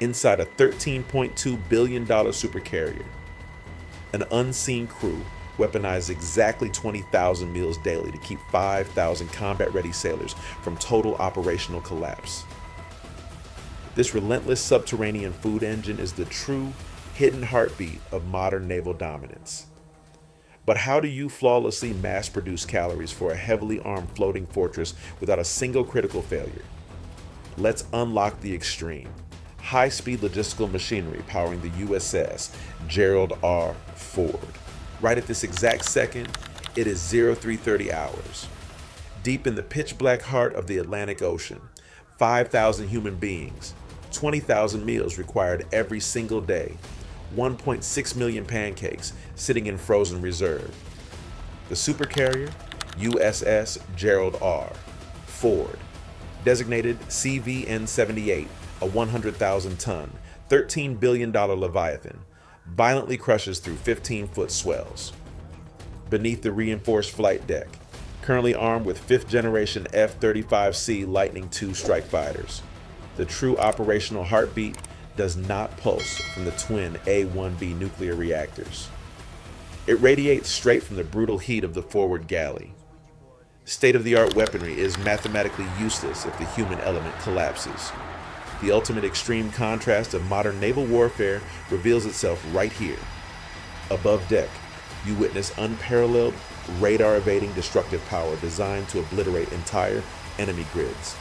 inside a $13.2 billion supercarrier. An unseen crew weaponized exactly 20,000 meals daily to keep 5,000 combat-ready sailors from total operational collapse. This relentless subterranean food engine is the true, hidden heartbeat of modern naval dominance. But how do you flawlessly mass-produce calories for a heavily armed floating fortress without a single critical failure? Let's unlock the extreme. High-speed logistical machinery powering the USS Gerald R. Ford. Right at this exact second, it is 0330 hours. Deep in the pitch-black heart of the Atlantic Ocean, 5,000 human beings, 20,000 meals required every single day, 1.6 million pancakes sitting in frozen reserve. The supercarrier, USS Gerald R. Ford, designated CVN-78, a 100,000-ton, $13 billion Leviathan, violently crushes through 15-foot swells. Beneath the reinforced flight deck, currently armed with 5th-generation F-35C Lightning II strike fighters, the true operational heartbeat does not pulse from the twin A-1B nuclear reactors. It radiates straight from the brutal heat of the forward galley. State-of-the-art weaponry is mathematically useless if the human element collapses. The ultimate extreme contrast of modern naval warfare reveals itself right here. Above deck, you witness unparalleled, radar-evading destructive power designed to obliterate entire enemy grids.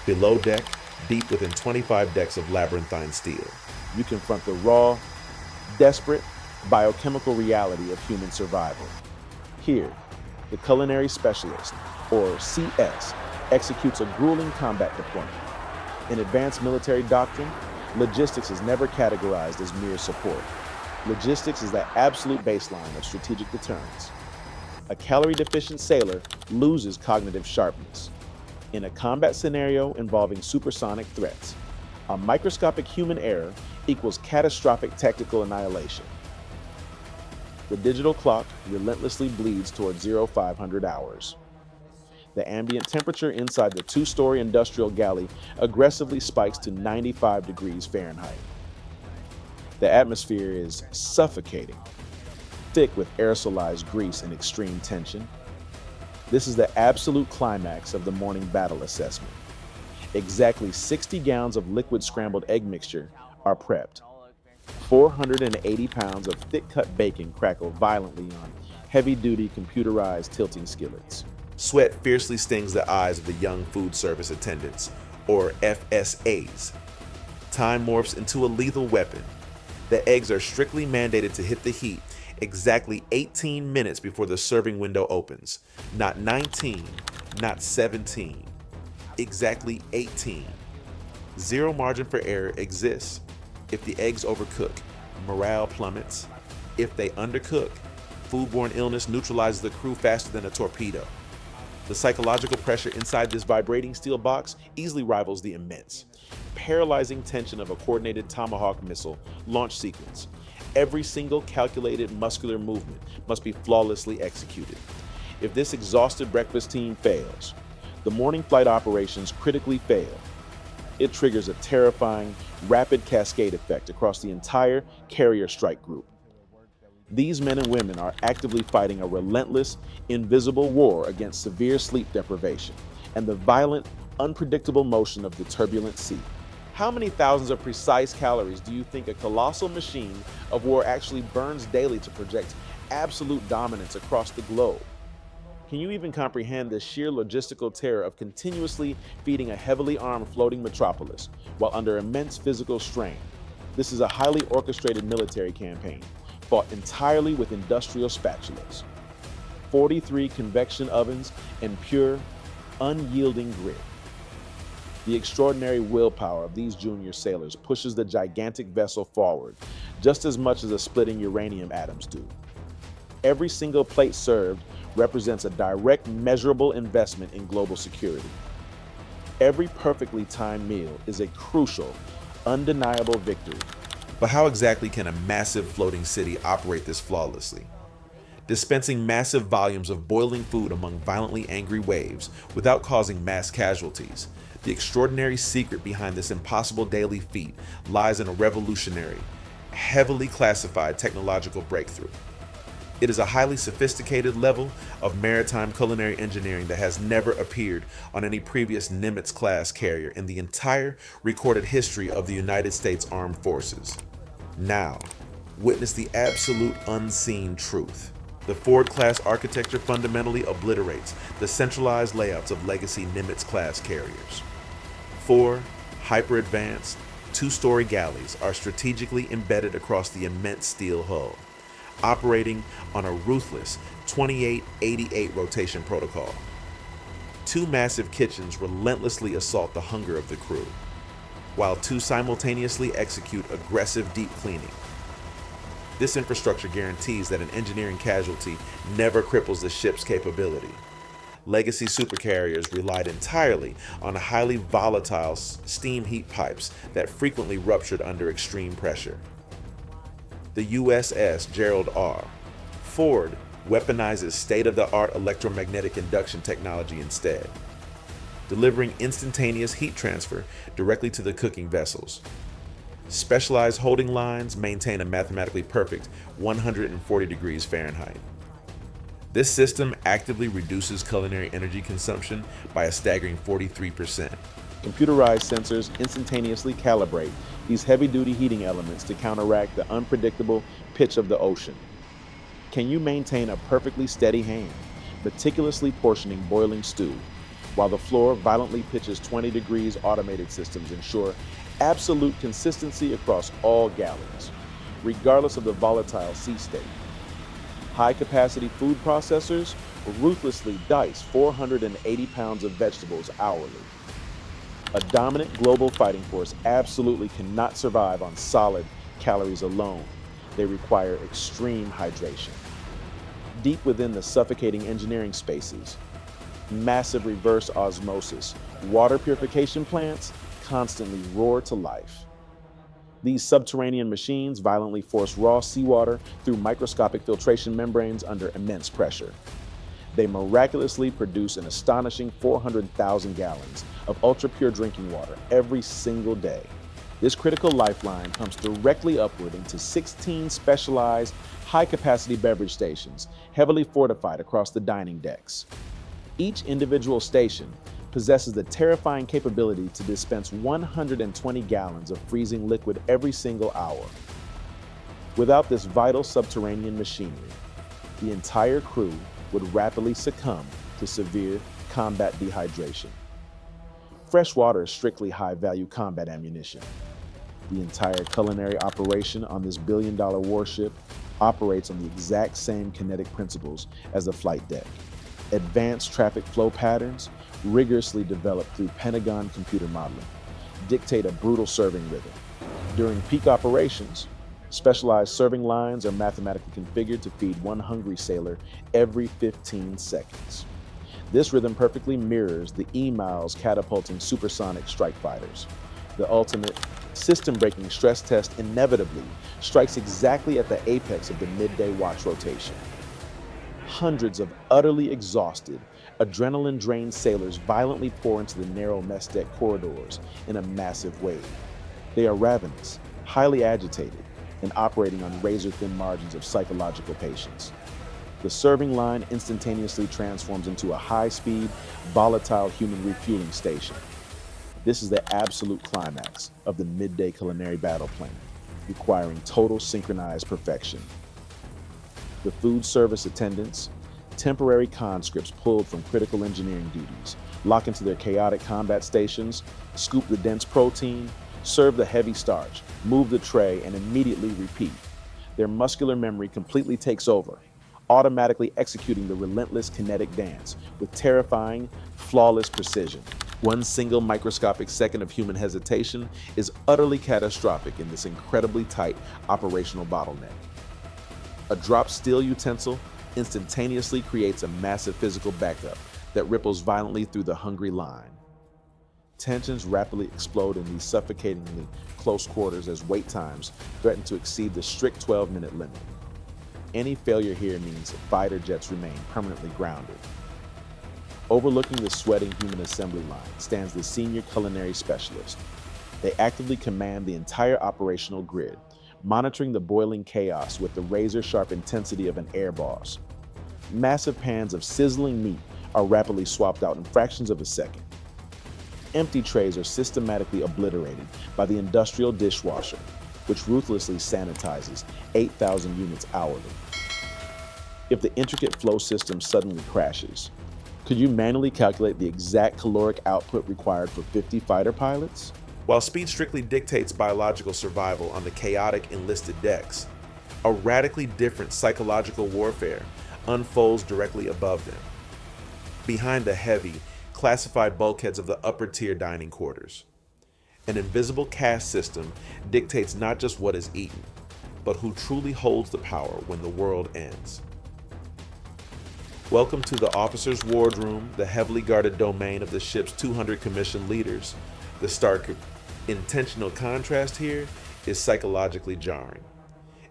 Below deck, deep within 25 decks of labyrinthine steel, you confront the raw, desperate, biochemical reality of human survival. Here, the culinary specialist, or CS, executes a grueling combat deployment. In advanced military doctrine, logistics is never categorized as mere support. Logistics is the absolute baseline of strategic deterrence. A calorie-deficient sailor loses cognitive sharpness. In a combat scenario involving supersonic threats, a microscopic human error equals catastrophic tactical annihilation. The digital clock relentlessly bleeds toward 0500 hours. The ambient temperature inside the 2-story industrial galley aggressively spikes to 95 degrees Fahrenheit. The atmosphere is suffocating, thick with aerosolized grease and extreme tension. This is the absolute climax of the morning battle assessment. Exactly 60 gallons of liquid scrambled egg mixture are prepped. 480 pounds of thick-cut bacon crackle violently on heavy-duty computerized tilting skillets. Sweat fiercely stings the eyes of the young food service attendants, or FSAs. Time morphs into a lethal weapon. The eggs are strictly mandated to hit the heat exactly 18 minutes before the serving window opens. Not 19, not 17. Exactly 18. Zero margin for error exists. If the eggs overcook, morale plummets. If they undercook, foodborne illness neutralizes the crew faster than a torpedo. The psychological pressure inside this vibrating steel box easily rivals the immense, paralyzing tension of a coordinated Tomahawk missile launch sequence. Every single calculated muscular movement must be flawlessly executed. If this exhausted breakfast team fails, the morning flight operations critically fail. It triggers a terrifying, rapid cascade effect across the entire carrier strike group. These men and women are actively fighting a relentless, invisible war against severe sleep deprivation and the violent, unpredictable motion of the turbulent sea. How many thousands of precise calories do you think a colossal machine of war actually burns daily to project absolute dominance across the globe? Can you even comprehend the sheer logistical terror of continuously feeding a heavily armed floating metropolis while under immense physical strain? This is a highly orchestrated military campaign, fought entirely with industrial spatulas, 43 convection ovens, and pure, unyielding grit. The extraordinary willpower of these junior sailors pushes the gigantic vessel forward just as much as a splitting uranium atoms do. Every single plate served represents a direct, measurable investment in global security. Every perfectly timed meal is a crucial, undeniable victory. But how exactly can a massive floating city operate this flawlessly? dispensing massive volumes of boiling food among violently angry waves without causing mass casualties. The extraordinary secret behind this impossible daily feat lies in a revolutionary, heavily classified technological breakthrough. It is a highly sophisticated level of maritime culinary engineering that has never appeared on any previous Nimitz-class carrier in the entire recorded history of the United States Armed Forces. Now, witness the absolute unseen truth. The Ford-class architecture fundamentally obliterates the centralized layouts of legacy Nimitz-class carriers. 4 hyper-advanced, 2-story galleys are strategically embedded across the immense steel hull, operating on a ruthless 28-88 rotation protocol. 2 massive kitchens relentlessly assault the hunger of the crew, while 2 simultaneously execute aggressive deep cleaning. This infrastructure guarantees that an engineering casualty never cripples the ship's capability. Legacy supercarriers relied entirely on highly volatile steam heat pipes that frequently ruptured under extreme pressure. The USS Gerald R. Ford weaponizes state-of-the-art electromagnetic induction technology instead, delivering instantaneous heat transfer directly to the cooking vessels. Specialized holding lines maintain a mathematically perfect 140 degrees Fahrenheit. This system actively reduces culinary energy consumption by a staggering 43%. Computerized sensors instantaneously calibrate these heavy-duty heating elements to counteract the unpredictable pitch of the ocean. Can you maintain a perfectly steady hand, meticulously portioning boiling stew, while the floor violently pitches 20 degrees? Automated systems ensure absolute consistency across all galleys, regardless of the volatile sea state. High-capacity food processors ruthlessly dice 480 pounds of vegetables hourly. A dominant global fighting force absolutely cannot survive on solid calories alone. They require extreme hydration. Deep within the suffocating engineering spaces, massive reverse osmosis water purification plants constantly roar to life. These subterranean machines violently force raw seawater through microscopic filtration membranes under immense pressure. They miraculously produce an astonishing 400,000 gallons of ultra-pure drinking water every single day. This critical lifeline pumps directly upward into 16 specialized high-capacity beverage stations, heavily fortified across the dining decks. Each individual station possesses the terrifying capability to dispense 120 gallons of freezing liquid every single hour. Without this vital subterranean machinery, the entire crew would rapidly succumb to severe combat dehydration. Fresh water is strictly high-value combat ammunition. The entire culinary operation on this billion-dollar warship operates on the exact same kinetic principles as the flight deck. Advanced traffic flow patterns, rigorously developed through Pentagon computer modeling, dictate a brutal serving rhythm. During peak operations, specialized serving lines are mathematically configured to feed one hungry sailor every 15 seconds. This rhythm perfectly mirrors the EMALS catapulting supersonic strike fighters. The ultimate system-breaking stress test inevitably strikes exactly at the apex of the midday watch rotation. Hundreds of utterly exhausted, adrenaline-drained sailors violently pour into the narrow mess deck corridors in a massive wave. They are ravenous, highly agitated, and operating on razor-thin margins of psychological patience. The serving line instantaneously transforms into a high-speed, volatile human refueling station. This is the absolute climax of the midday culinary battle plan, requiring total synchronized perfection. The food service attendants, temporary conscripts pulled from critical engineering duties, lock into their chaotic combat stations, scoop the dense protein, serve the heavy starch, move the tray, and immediately repeat. Their muscular memory completely takes over, automatically executing the relentless kinetic dance with terrifying, flawless precision. One single microscopic second of human hesitation is utterly catastrophic in this incredibly tight operational bottleneck. A dropped steel utensil instantaneously creates a massive physical backup that ripples violently through the hungry line. Tensions rapidly explode in these suffocatingly close quarters as wait times threaten to exceed the strict 12-minute limit. any failure here means fighter jets remain permanently grounded. Overlooking the sweating human assembly line stands the senior culinary specialist. They actively command the entire operational grid, monitoring the boiling chaos with the razor-sharp intensity of an air boss. Massive pans of sizzling meat are rapidly swapped out in fractions of a second. Empty trays are systematically obliterated by the industrial dishwasher, which ruthlessly sanitizes 8,000 units hourly. If the intricate flow system suddenly crashes, could you manually calculate the exact caloric output required for 50 fighter pilots? While speed strictly dictates biological survival on the chaotic enlisted decks, a radically different psychological warfare unfolds directly above them, behind the heavy, classified bulkheads of the upper-tier dining quarters. An invisible caste system dictates not just what is eaten, but who truly holds the power when the world ends. Welcome to the officer's wardroom, the heavily guarded domain of the ship's 200 commissioned leaders. The stark, intentional contrast here is psychologically jarring.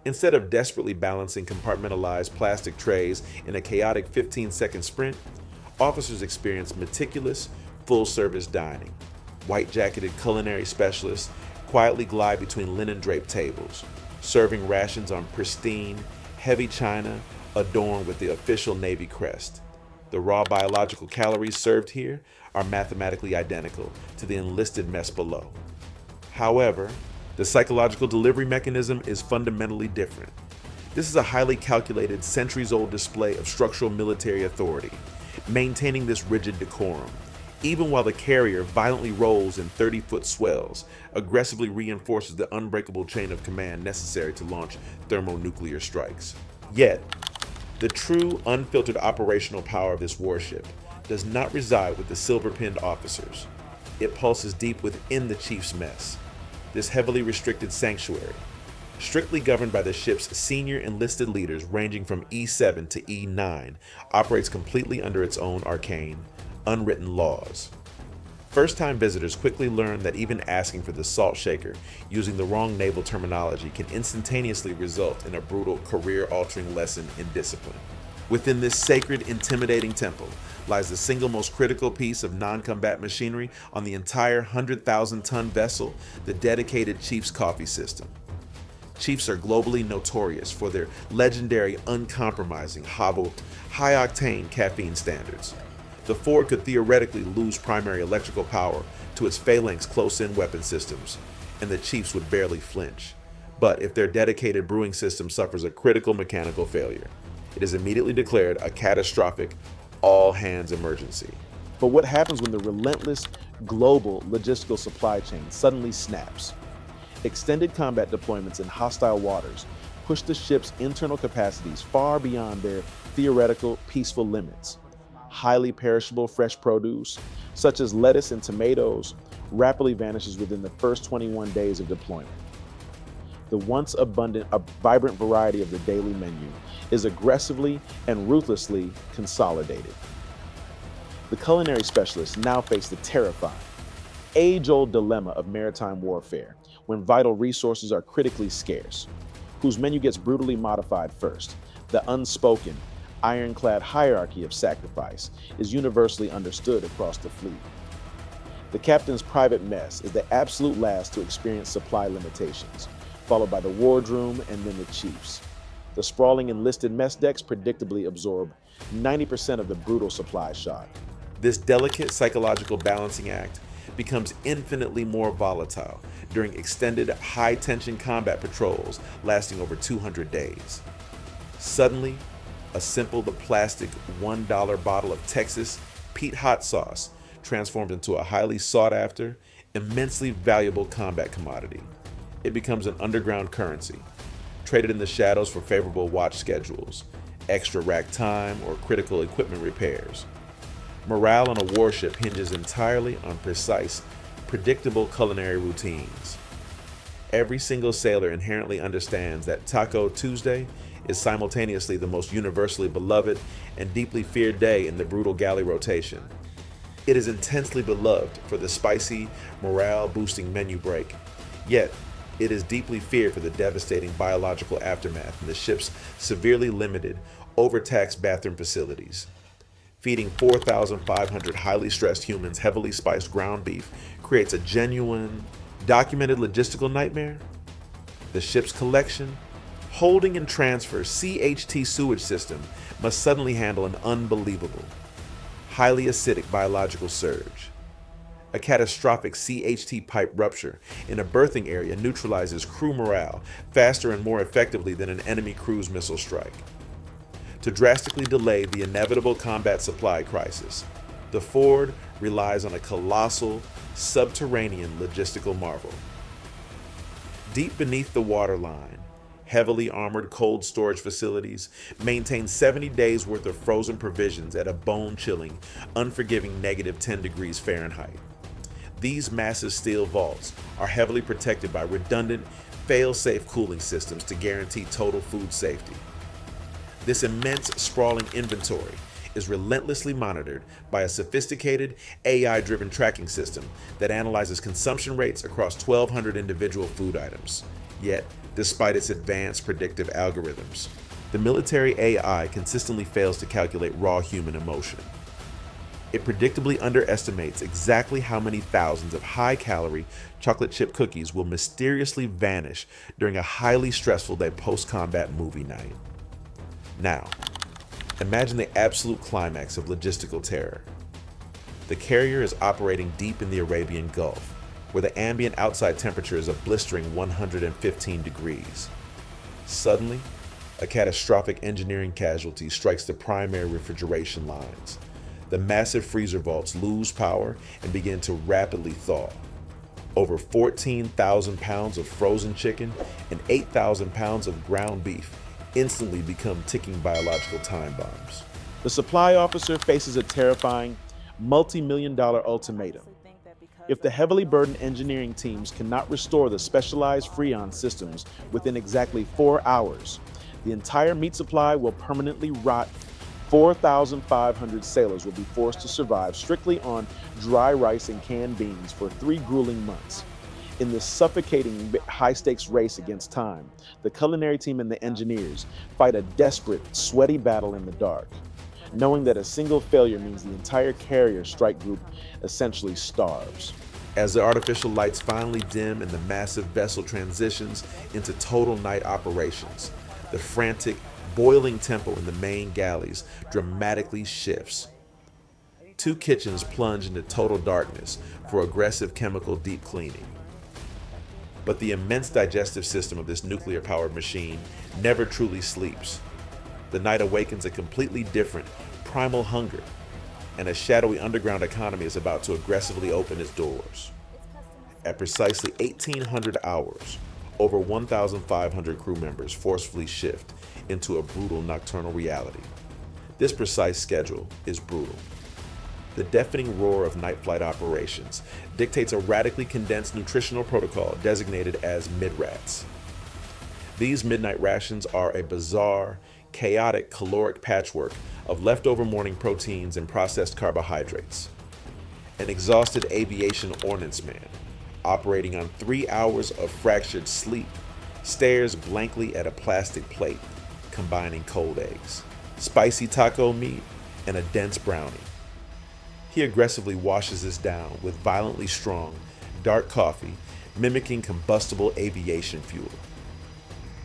Instead of desperately balancing compartmentalized plastic trays in a chaotic 15-second sprint, officers experience meticulous, full-service dining. White-jacketed culinary specialists quietly glide between linen-draped tables, serving rations on pristine, heavy china adorned with the official Navy crest. The raw biological calories served here are mathematically identical to the enlisted mess below. However, the psychological delivery mechanism is fundamentally different. This is a highly calculated, centuries-old display of structural military authority, maintaining this rigid decorum, even while the carrier violently rolls in 30-foot swells, aggressively reinforces the unbreakable chain of command necessary to launch thermonuclear strikes. Yet, the true, unfiltered operational power of this warship does not reside with the silver-pinned officers. It pulses deep within the chief's mess, this heavily restricted sanctuary, strictly governed by the ship's senior enlisted leaders ranging from E7 to E9, operates completely under its own arcane, unwritten laws. First-time visitors quickly learn that even asking for the salt shaker using the wrong naval terminology can instantaneously result in a brutal, career-altering lesson in discipline. Within this sacred, intimidating temple lies the single most critical piece of non-combat machinery on the entire 100,000-ton vessel, the dedicated Chief's coffee system. Chiefs are globally notorious for their legendary, uncompromising, high-octane caffeine standards. The Ford could theoretically lose primary electrical power to its phalanx close-in weapon systems, and the Chiefs would barely flinch. But if their dedicated brewing system suffers a critical mechanical failure, it is immediately declared a catastrophic, all-hands emergency. But what happens when the relentless, global logistical supply chain suddenly snaps? Extended combat deployments in hostile waters push the ship's internal capacities far beyond their theoretical, peaceful limits. Highly perishable fresh produce, such as lettuce and tomatoes, rapidly vanishes within the first 21 days of deployment. The once abundant, vibrant variety of the daily menu is aggressively and ruthlessly consolidated. The culinary specialists now face the terrifying, age-old dilemma of maritime warfare when vital resources are critically scarce. Whose menu gets brutally modified first? The unspoken, ironclad hierarchy of sacrifice is universally understood across the fleet. The captain's private mess is the absolute last to experience supply limitations, followed by the wardroom and then the chiefs. The sprawling enlisted mess decks predictably absorb 90% of the brutal supply shock. This delicate psychological balancing act becomes infinitely more volatile during extended high-tension combat patrols lasting over 200 days. Suddenly, a simple plastic $1 bottle of Texas Pete hot sauce transforms into a highly sought-after, immensely valuable combat commodity. It becomes an underground currency, traded in the shadows for favorable watch schedules, extra rack time, or critical equipment repairs. Morale on a warship hinges entirely on precise, predictable culinary routines. Every single sailor inherently understands that Taco Tuesday is simultaneously the most universally beloved and deeply feared day in the brutal galley rotation. It is intensely beloved for the spicy, morale-boosting menu break, yet It is deeply feared for the devastating biological aftermath in the ship's severely limited, overtaxed bathroom facilities. Feeding 4,500 highly stressed humans heavily spiced ground beef creates a genuine, documented logistical nightmare. The ship's collection, holding and transfer CHT sewage system must suddenly handle an unbelievable, highly acidic biological surge. A catastrophic CHT pipe rupture in a berthing area neutralizes crew morale faster and more effectively than an enemy cruise missile strike. To drastically delay the inevitable combat supply crisis, the Ford relies on a colossal, subterranean logistical marvel. Deep beneath the waterline, heavily armored cold storage facilities maintain 70 days worth of frozen provisions at a bone-chilling, unforgiving -10 degrees Fahrenheit. These massive steel vaults are heavily protected by redundant, fail-safe cooling systems to guarantee total food safety. This immense, sprawling inventory is relentlessly monitored by a sophisticated, AI-driven tracking system that analyzes consumption rates across 1,200 individual food items. Yet, despite its advanced predictive algorithms, the military AI consistently fails to calculate raw human emotion. It predictably underestimates exactly how many thousands of high-calorie chocolate chip cookies will mysteriously vanish during a highly stressful day post-combat movie night. Now, imagine the absolute climax of logistical terror. The carrier is operating deep in the Arabian Gulf, where the ambient outside temperature is a blistering 115 degrees. Suddenly, a catastrophic engineering casualty strikes the primary refrigeration lines. The massive freezer vaults lose power and begin to rapidly thaw. Over 14,000 pounds of frozen chicken and 8,000 pounds of ground beef instantly become ticking biological time bombs. The supply officer faces a terrifying, multi-million-dollar ultimatum. If the heavily burdened engineering teams cannot restore the specialized Freon systems within exactly 4 hours, the entire meat supply will permanently rot. 4,500 sailors will be forced to survive strictly on dry rice and canned beans for 3 grueling months. In this suffocating high-stakes race against time, the culinary team and the engineers fight a desperate, sweaty battle in the dark, knowing that a single failure means the entire carrier strike group essentially starves. As the artificial lights finally dim and the massive vessel transitions into total night operations, the frantic, boiling tempo in the main galleys dramatically shifts. 2 kitchens plunge into total darkness for aggressive chemical deep cleaning. But the immense digestive system of this nuclear-powered machine never truly sleeps. The night awakens a completely different, primal hunger, and a shadowy underground economy is about to aggressively open its doors. At precisely 1800 hours, over 1,500 crew members forcefully shift into a brutal nocturnal reality. This precise schedule is brutal. The deafening roar of night flight operations dictates a radically condensed nutritional protocol designated as midrats. These midnight rations are a bizarre, chaotic caloric patchwork of leftover morning proteins and processed carbohydrates. An exhausted aviation ordnance man, operating on 3 hours of fractured sleep, stares blankly at a plastic plate combining cold eggs, spicy taco meat, and a dense brownie. He aggressively washes this down with violently strong, dark coffee, mimicking combustible aviation fuel.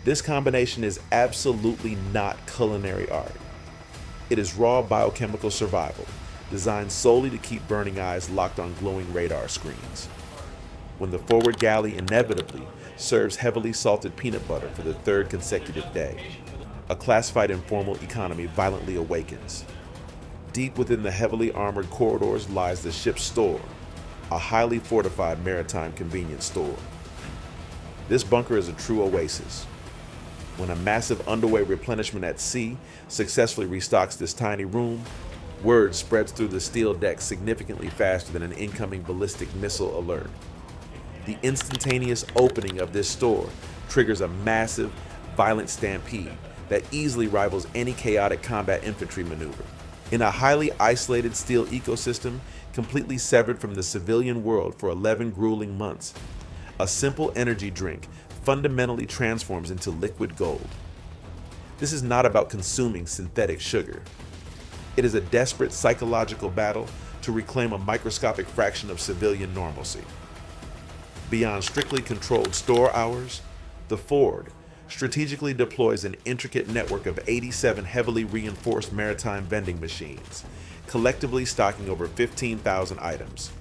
This combination is absolutely not culinary art. It is raw biochemical survival, designed solely to keep burning eyes locked on glowing radar screens. When the forward galley inevitably serves heavily salted peanut butter for the 3rd consecutive day, a classified informal economy violently awakens. Deep within the heavily armored corridors lies the ship's store, a highly fortified maritime convenience store. This bunker is a true oasis. When a massive underway replenishment at sea successfully restocks this tiny room, word spreads through the steel deck significantly faster than an incoming ballistic missile alert. The instantaneous opening of this store triggers a massive, violent stampede that easily rivals any chaotic combat infantry maneuver. In a highly isolated steel ecosystem, completely severed from the civilian world for 11 grueling months, a simple energy drink fundamentally transforms into liquid gold. This is not about consuming synthetic sugar. It is a desperate psychological battle to reclaim a microscopic fraction of civilian normalcy. Beyond strictly controlled store hours, the Ford strategically deploys an intricate network of 87 heavily reinforced maritime vending machines, collectively stocking over 15,000 items.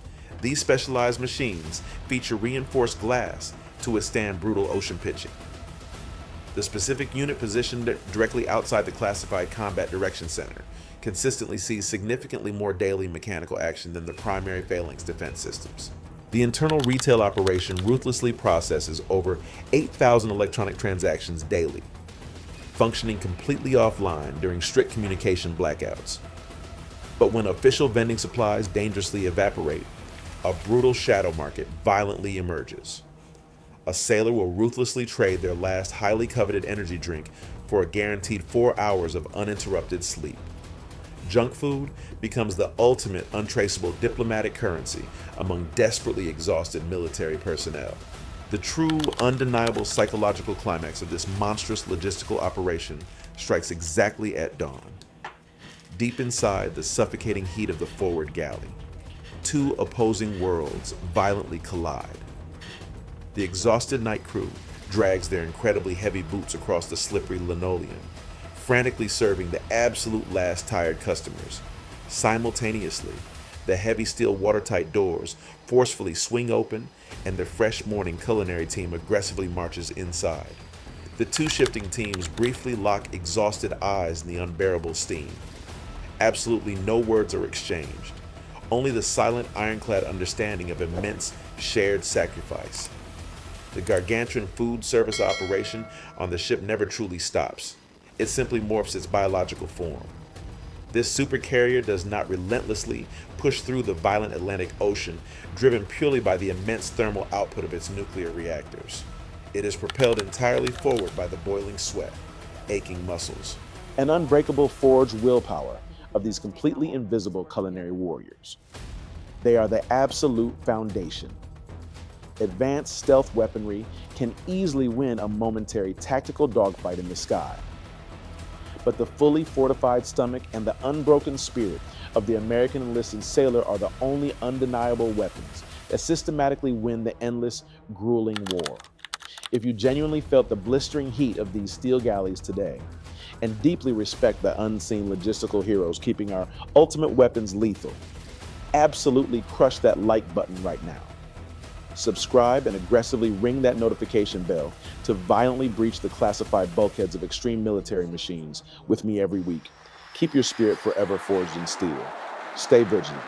These specialized machines feature reinforced glass to withstand brutal ocean pitching. The specific unit positioned directly outside the classified Combat Direction Center consistently sees significantly more daily mechanical action than the primary phalanx defense systems. The internal retail operation ruthlessly processes over 8,000 electronic transactions daily, functioning completely offline during strict communication blackouts. But when official vending supplies dangerously evaporate, a brutal shadow market violently emerges. A sailor will ruthlessly trade their last highly coveted energy drink for a guaranteed 4 hours of uninterrupted sleep. Junk food becomes the ultimate untraceable diplomatic currency among desperately exhausted military personnel. The true, undeniable psychological climax of this monstrous logistical operation strikes exactly at dawn. Deep inside the suffocating heat of the forward galley, two opposing worlds violently collide. The exhausted night crew drags their incredibly heavy boots across the slippery linoleum, frantically serving the absolute last tired customers. Simultaneously, the heavy steel watertight doors forcefully swing open and the fresh morning culinary team aggressively marches inside. The two shifting teams briefly lock exhausted eyes in the unbearable steam. Absolutely no words are exchanged, only the silent ironclad understanding of immense shared sacrifice. The gargantuan food service operation on the ship never truly stops. It simply morphs its biological form. This supercarrier does not relentlessly push through the violent Atlantic Ocean, driven purely by the immense thermal output of its nuclear reactors. It is propelled entirely forward by the boiling sweat, aching muscles, an unbreakable forged willpower of these completely invisible culinary warriors. They are the absolute foundation. Advanced stealth weaponry can easily win a momentary tactical dogfight in the sky. But the fully fortified stomach and the unbroken spirit of the American enlisted sailor are the only undeniable weapons that systematically win the endless, grueling war. If you genuinely felt the blistering heat of these steel galleys today, and deeply respect the unseen logistical heroes keeping our ultimate weapons lethal, absolutely crush that like button right now. Subscribe and aggressively ring that notification bell to violently breach the classified bulkheads of extreme military machines with me every week. Keep your spirit forever forged in steel. Stay vigilant.